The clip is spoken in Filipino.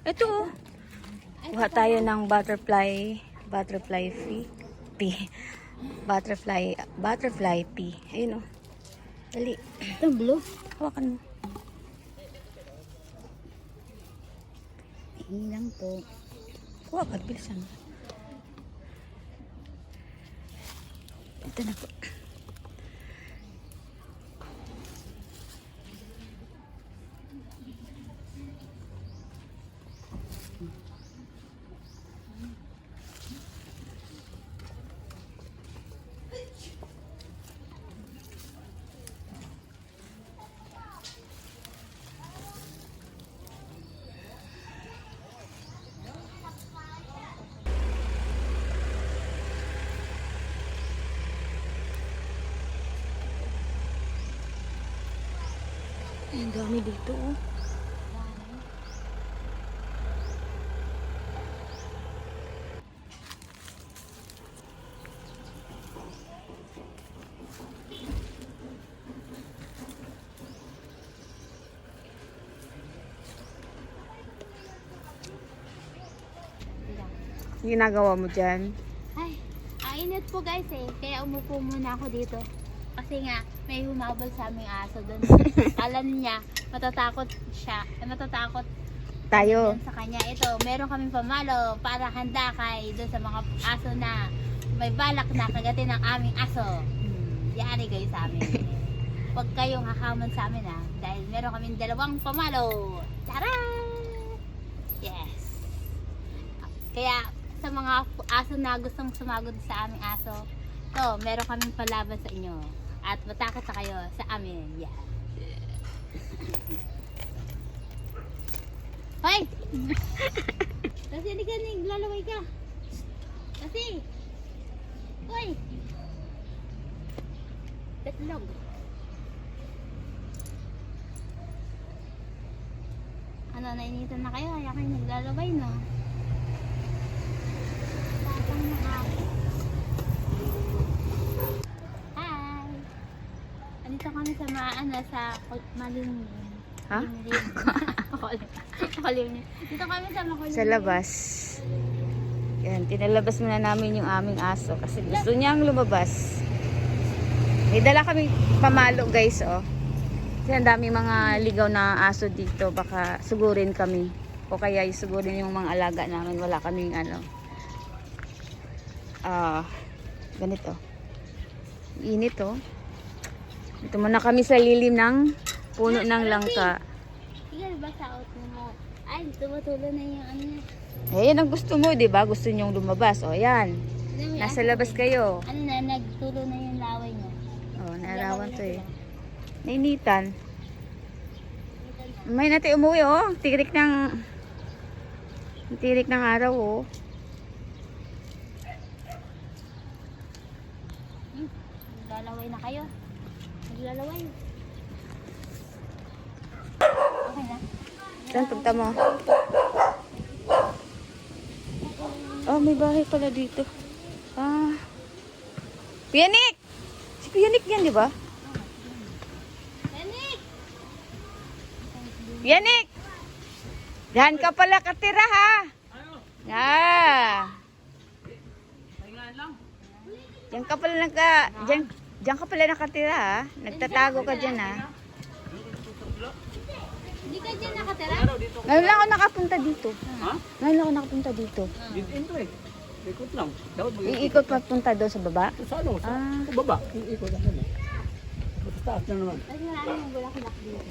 Ito oh. Kuha tayo ng butterfly pea. Butterfly pea. Ayun oh. Dali. Ito, blue. Hawakan mo. Hindi lang po. Kuha ka, bilisan. Ito na po. Ay, ang dami dito oh. Ginagawa mo dyan? Ay, init po guys eh. Kaya umupo muna ako dito. Kasi nga, may humabol sa aming aso doon. Alam niya, matatakot siya. Matatakot Tayo. sa kanya. Ito, meron kaming pamalo para handa kay doon sa mga aso na may balak na kagatin ng aming aso. Yari kayo sa amin. Huwag kayong hakamon sa amin ha. Dahil meron kaming 2 pamalo. Tara! Yes! Kaya, sa mga aso na gustong sumagod sa aming aso, to, meron kaming palaban sa inyo. At matakot na kayo sa amin. Yeah. Hoy! Kasi hindi ka naglalaway ka. Kasi. Hoy! Tatlog. Ano, nainitan na kayo? Kaya kayo naglalaway, no? Tatang na ako. Hi! Andito kami sa sa Malimlim. Ha? Malimlim. Dito kami sa Makulimlim. Sa labas. Yan, tinalabas muna namin yung aming aso kasi gusto niyang lumabas. May dala kami pamalo guys oh. Kasi ang daming mga ligaw na aso dito, baka sugurin kami. O kaya sugurin yung mga alaga namin, wala kaming ano. Ganito. Init oh. Ito muna kami sa lilim ng puno ng langka. Tingnan ba sa out mo? Ay, tumutulo na yung ano niya. Eh, yan ang gusto mo, di ba? Gusto niyong lumabas. O, yan. Nasa labas kayo. Ano na, nagtulo na yung laway niya. O, naarawan to eh. Nainitan. May natin umuwi oh. Tirik ng araw oh. Naglalaway na kayo. Naglalaway. Okay na. Saan punta mo? Oh, may bahay pala dito. Pianik! Si Pianik yan, di ba? Yanik! Pianik! Diyan ka pala katira ha? Diyan ka pala diyan ka pala nakatira ha? Nagtatago ka dyan ha? Hindi ka dyan nakatira? Ngayon lang ako nakapunta dito. Ha? Ngayon lang ako nakapunta dito. Dito eh. Ikot lang. Dapat Iikot papunta doon sa baba. sa ano? Sa baba. Ikot lang naman. Sa taas na naman. Ay, wala yung bulaklak dito.